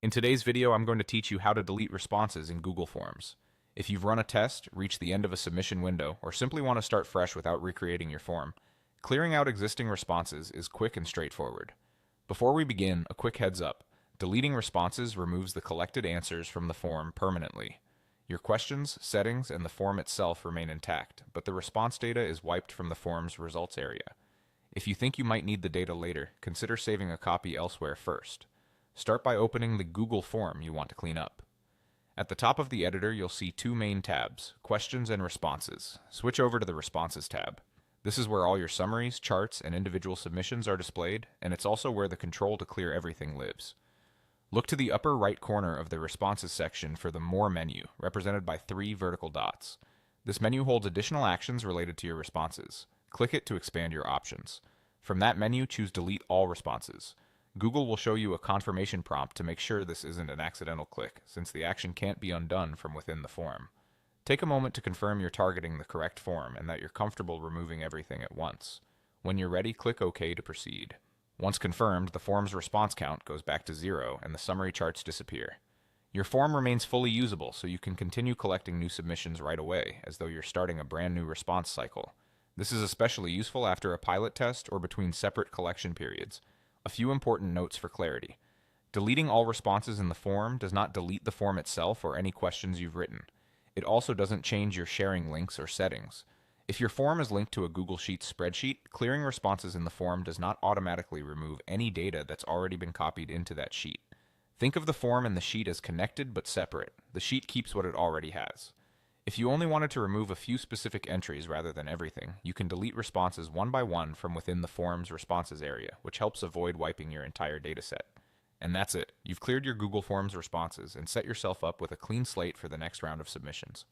In today's video, I'm going to teach you how to delete responses in Google Forms. If you've run a test, reached the end of a submission window, or simply want to start fresh without recreating your form, clearing out existing responses is quick and straightforward. Before we begin, a quick heads up. Deleting responses removes the collected answers from the form permanently. Your questions, settings, and the form itself remain intact, but the response data is wiped from the form's results area. If you think you might need the data later, consider saving a copy elsewhere first. Start by opening the Google form you want to clean up. At the top of the editor, you'll see two main tabs, Questions and Responses. Switch over to the Responses tab. This is where all your summaries, charts, and individual submissions are displayed, and it's also where the control to clear everything lives. Look to the upper right corner of the Responses section for the More menu, represented by three vertical dots. This menu holds additional actions related to your responses. Click it to expand your options. From that menu, choose Delete All Responses. Google will show you a confirmation prompt to make sure this isn't an accidental click, since the action can't be undone from within the form. Take a moment to confirm you're targeting the correct form and that you're comfortable removing everything at once. When you're ready, click OK to proceed. Once confirmed, the form's response count goes back to 0 and the summary charts disappear. Your form remains fully usable, so you can continue collecting new submissions right away, as though you're starting a brand new response cycle. This is especially useful after a pilot test or between separate collection periods. A few important notes for clarity. Deleting all responses in the form does not delete the form itself or any questions you've written. It also doesn't change your sharing links or settings. If your form is linked to a Google Sheets spreadsheet, clearing responses in the form does not automatically remove any data that's already been copied into that sheet. Think of the form and the sheet as connected but separate. The sheet keeps what it already has. If you only wanted to remove a few specific entries rather than everything, you can delete responses one by one from within the form's responses area, which helps avoid wiping your entire dataset. And that's it. You've cleared your Google Forms responses and set yourself up with a clean slate for the next round of submissions.